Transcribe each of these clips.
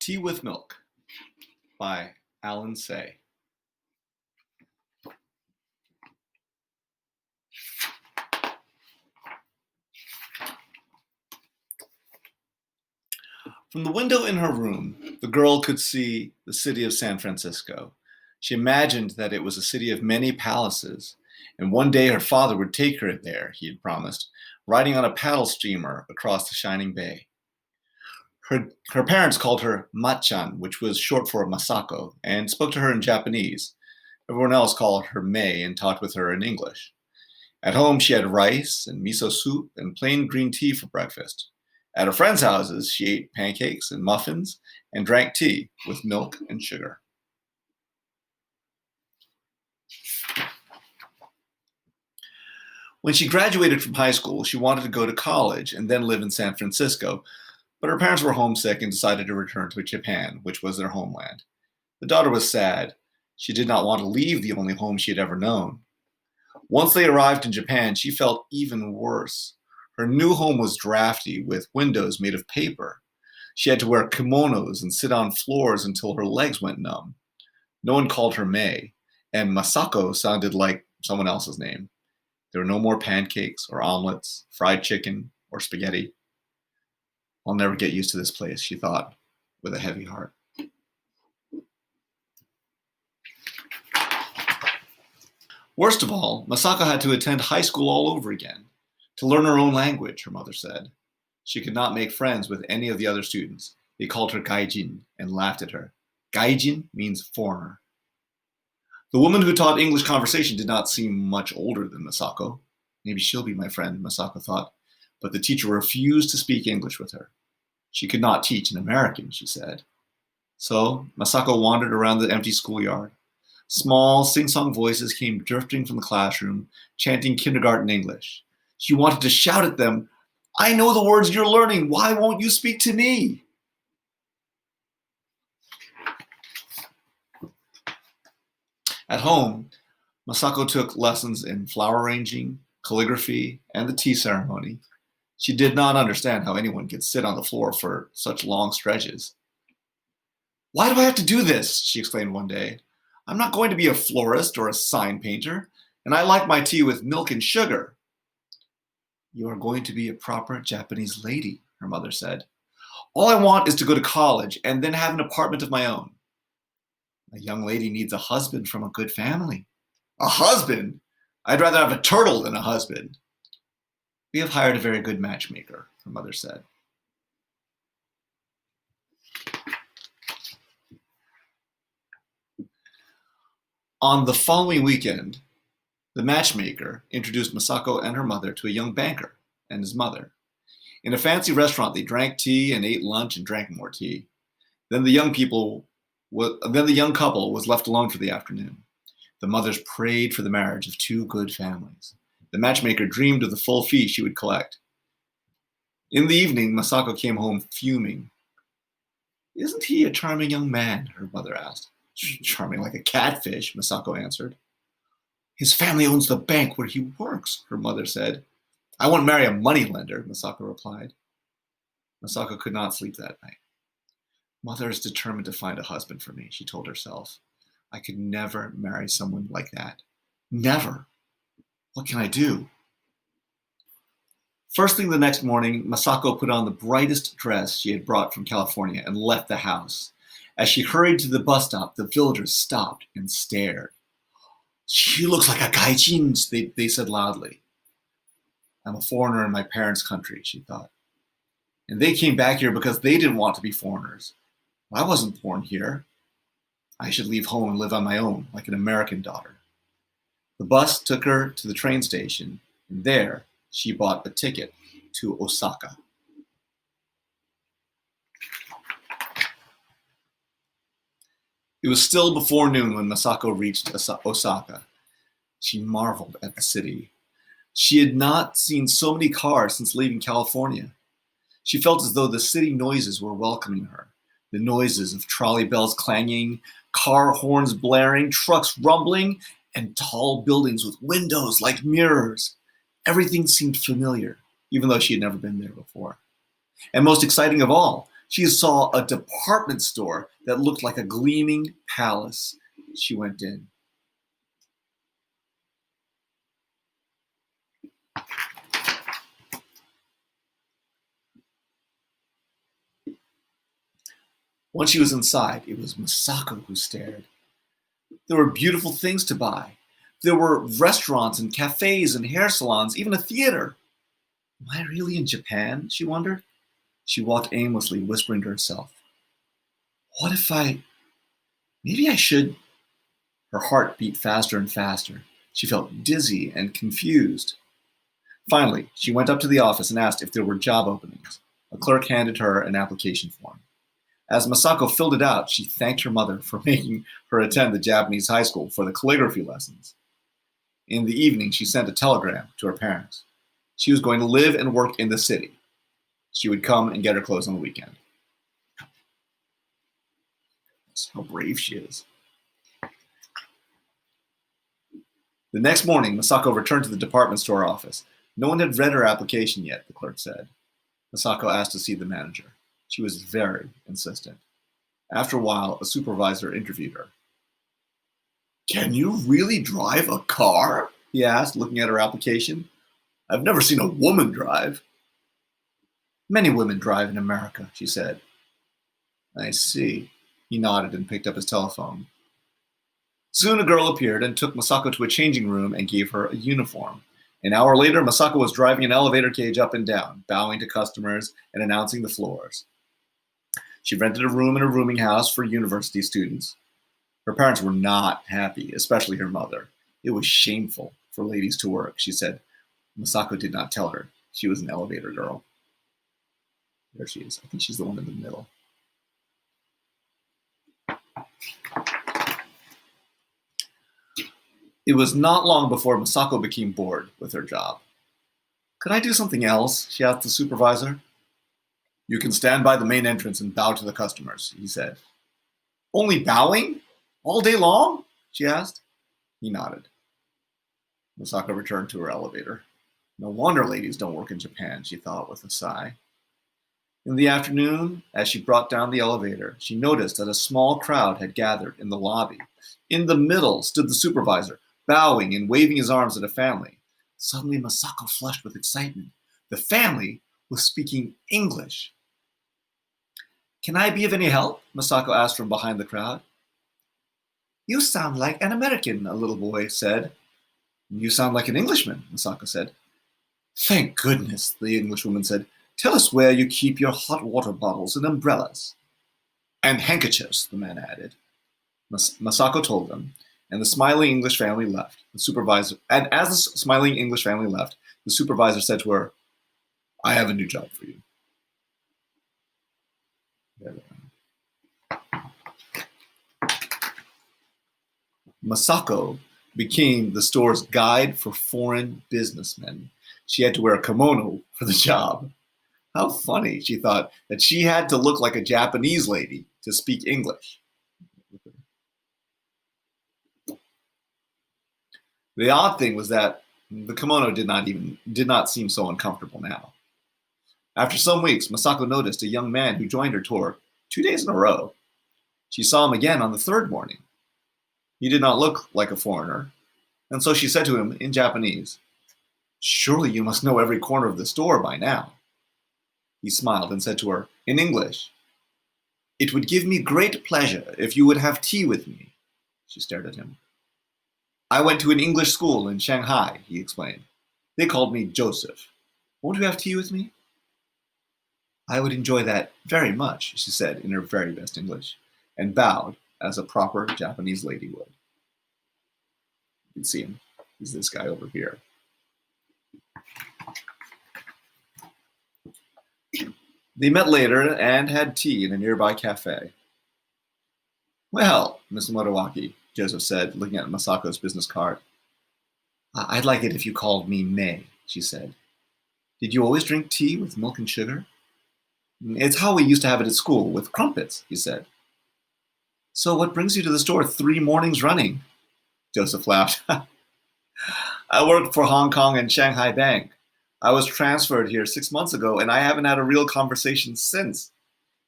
Tea with Milk by Alan Say. From the window in her room, the girl could see the city of San Francisco. She imagined that it was a city of many palaces, and one day her father would take her there, he had promised, riding on a paddle steamer across the shining bay. Her parents called her Machan, which was short for Masako, and spoke to her in Japanese. Everyone else called her May and talked with her in English. At home, she had rice and miso soup and plain green tea for breakfast. At her friends' houses, she ate pancakes and muffins and drank tea with milk and sugar. When she graduated from high school, she wanted to go to college and then live in San Francisco, but her parents were homesick and decided to return to Japan, which was their homeland. The daughter was sad. She did not want to leave the only home she had ever known. Once they arrived in Japan, she felt even worse. Her new home was drafty, with windows made of paper. She had to wear kimonos and sit on floors until her legs went numb. No one called her May, and Masako sounded like someone else's name. There were no more pancakes or omelets, fried chicken or spaghetti. I'll never get used to this place, she thought, with a heavy heart. Worst of all, Masako had to attend high school all over again. To learn her own language, her mother said. She could not make friends with any of the other students. They called her Gaijin and laughed at her. Gaijin means foreigner. The woman who taught English conversation did not seem much older than Masako. Maybe she'll be my friend, Masako thought. But the teacher refused to speak English with her. She could not teach in American, she said. So Masako wandered around the empty schoolyard. Small, sing-song voices came drifting from the classroom, chanting kindergarten English. She wanted to shout at them, "I know the words you're learning. Why won't you speak to me?" At home, Masako took lessons in flower arranging, calligraphy, and the tea ceremony. She did not understand how anyone could sit on the floor for such long stretches. "Why do I have to do this?" she exclaimed one day. "I'm not going to be a florist or a sign painter, and I like my tea with milk and sugar." "You are going to be a proper Japanese lady," her mother said. "All I want is to go to college and then have an apartment of my own." "A young lady needs a husband from a good family." "A husband? I'd rather have a turtle than a husband." "We have hired a very good matchmaker," her mother said. On the following weekend, the matchmaker introduced Masako and her mother to a young banker and his mother. In a fancy restaurant, they drank tea and ate lunch and drank more tea. Then the young couple was left alone for the afternoon. The mothers prayed for the marriage of two good families. The matchmaker dreamed of the full fee she would collect. In the evening, Masako came home fuming. "Isn't he a charming young man?" her mother asked. "Charming like a catfish," Masako answered. "His family owns the bank where he works," her mother said. "I won't marry a moneylender," Masako replied. Masako could not sleep that night. "Mother is determined to find a husband for me," she told herself. "I could never marry someone like that. Never. What can I do?" First thing the next morning, Masako put on the brightest dress she had brought from California and left the house. As she hurried to the bus stop, the villagers stopped and stared. "She looks like a gaijin," they said loudly. "I'm a foreigner in my parents' country," she thought. "And they came back here because they didn't want to be foreigners. I wasn't born here. I should leave home and live on my own, like an American daughter." The bus took her to the train station, and there she bought a ticket to Osaka. It was still before noon when Masako reached Osaka. She marveled at the city. She had not seen so many cars since leaving California. She felt as though the city noises were welcoming her. The noises of trolley bells clanging, car horns blaring, trucks rumbling, and tall buildings with windows like mirrors. Everything seemed familiar, even though she had never been there before. And most exciting of all, She saw a department store that looked like a gleaming palace. She went in. Once she was inside, it was Masako who stared. There were beautiful things to buy. There were restaurants and cafes and hair salons, even a theater. Am I really in Japan? She wondered. She walked aimlessly, whispering to herself. What if maybe I should? Her heart beat faster and faster. She felt dizzy and confused. Finally, she went up to the office and asked if there were job openings. A clerk handed her an application form. As Masako filled it out, she thanked her mother for making her attend the Japanese high school for the calligraphy lessons. In the evening, she sent a telegram to her parents. She was going to live and work in the city. She would come and get her clothes on the weekend. That's how brave she is. The next morning, Masako returned to the department store office. No one had read her application yet, the clerk said. Masako asked to see the manager. She was very insistent. After a while, a supervisor interviewed her. Can you really drive a car? He asked, looking at her application. I've never seen a woman drive. Many women drive in America, she said. I see. He nodded and picked up his telephone. Soon a girl appeared and took Masako to a changing room and gave her a uniform. An hour later, Masako was driving an elevator cage up and down, bowing to customers and announcing the floors. She rented a room in a rooming house for university students. Her parents were not happy, especially her mother. It was shameful for ladies to work, she said. Masako did not tell her she was an elevator girl. There she is. I think she's the one in the middle. It was not long before Masako became bored with her job. Could I do something else? She asked the supervisor. You can stand by the main entrance and bow to the customers, he said. Only bowing? All day long? She asked. He nodded. Masako returned to her elevator. No wonder ladies don't work in Japan, she thought with a sigh. In the afternoon, as she brought down the elevator, she noticed that a small crowd had gathered in the lobby. In the middle stood the supervisor, bowing and waving his arms at a family. Suddenly, Masako flushed with excitement. The family was speaking English. Can I be of any help? Masako asked from behind the crowd. You sound like an American, a little boy said. You sound like an Englishman, Masako said. Thank goodness, the Englishwoman said. Tell us where you keep your hot water bottles and umbrellas. And handkerchiefs, the man added. Masako told them, and the smiling English family left. And as the smiling English family left, the supervisor said to her, I have a new job for you. Masako became the store's guide for foreign businessmen. She had to wear a kimono for the job. How funny, she thought, that she had to look like a Japanese lady to speak English. The odd thing was that the kimono did not seem so uncomfortable now. After some weeks, Masako noticed a young man who joined her tour 2 days in a row. She saw him again on the third morning. He did not look like a foreigner, and so she said to him in Japanese, Surely you must know every corner of the store by now. He smiled and said to her, in English, It would give me great pleasure if you would have tea with me. She stared at him. I went to an English school in Shanghai, he explained. They called me Joseph. Won't you have tea with me? I would enjoy that very much, she said in her very best English, and bowed as a proper Japanese lady would. You can see him. He's this guy over here. They met later and had tea in a nearby cafe. Well, Miss Moriwaki, Joseph said, looking at Masako's business card. I'd like it if you called me May, she said. Did you always drink tea with milk and sugar? It's how we used to have it at school, with crumpets, he said. So what brings you to the store 3 mornings running? Joseph laughed. I worked for Hong Kong and Shanghai Bank. I was transferred here 6 months ago, and I haven't had a real conversation since.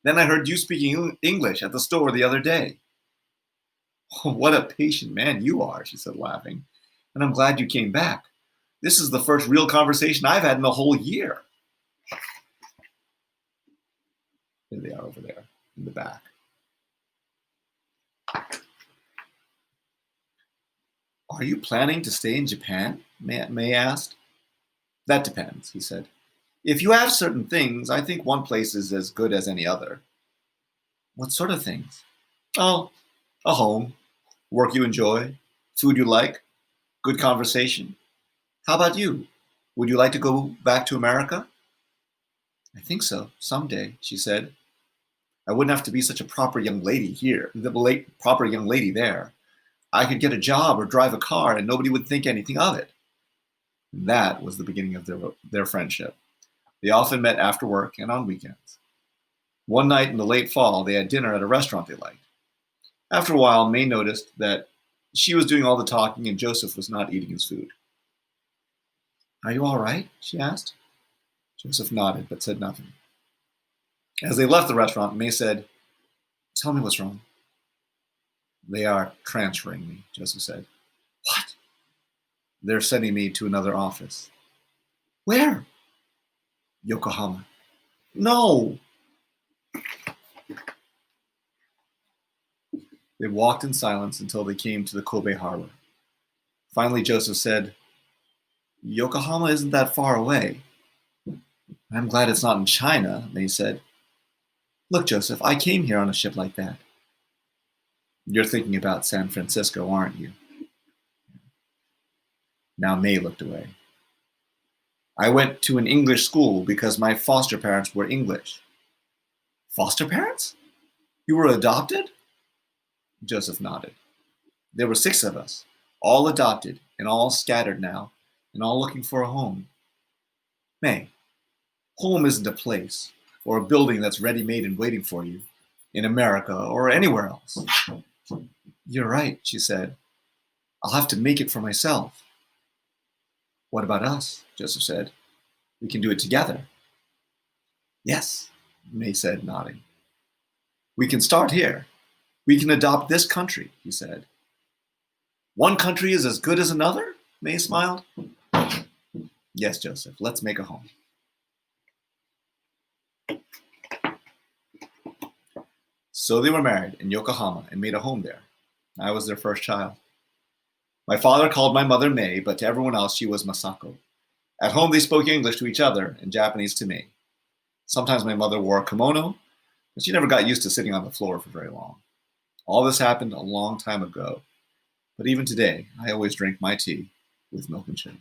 Then I heard you speaking English at the store the other day. Oh, what a patient man you are, she said, laughing. And I'm glad you came back. This is the first real conversation I've had in a whole year. There they are over there in the back. Are you planning to stay in Japan? May asked. That depends, he said. If you have certain things, I think one place is as good as any other. What sort of things? Oh, a home, work you enjoy, food you like, good conversation. How about you? Would you like to go back to America? I think so, someday, she said. I wouldn't have to be such a proper young lady here, proper young lady there. I could get a job or drive a car and nobody would think anything of it. And that was the beginning of their friendship. They often met after work and on weekends. One night in the late fall, they had dinner at a restaurant they liked. After a while, May noticed that she was doing all the talking and Joseph was not eating his food. Are you all right? She asked. Joseph nodded but said nothing. As they left the restaurant, May said, Tell me what's wrong. They are transferring me, Joseph said. What? They're sending me to another office. Where? Yokohama. No! They walked in silence until they came to the Kobe harbor. Finally, Joseph said, Yokohama isn't that far away. I'm glad it's not in China, May said. Look, Joseph, I came here on a ship like that. You're thinking about San Francisco, aren't you? Now May looked away. I went to an English school because my foster parents were English. Foster parents? You were adopted? Joseph nodded. There were 6 of us, all adopted and all scattered now, and all looking for a home. May, home isn't a place or a building that's ready-made and waiting for you in America or anywhere else. You're right, she said. I'll have to make it for myself. What about us? Joseph said. We can do it together. Yes, May said, nodding. We can start here. We can adopt this country, he said. One country is as good as another? May smiled. Yes, Joseph, let's make a home. So they were married in Yokohama and made a home there. I was their first child. My father called my mother May, but to everyone else she was Masako. At home they spoke English to each other and Japanese to me. Sometimes my mother wore a kimono, but she never got used to sitting on the floor for very long. All this happened a long time ago, but even today I always drink my tea with milk and sugar.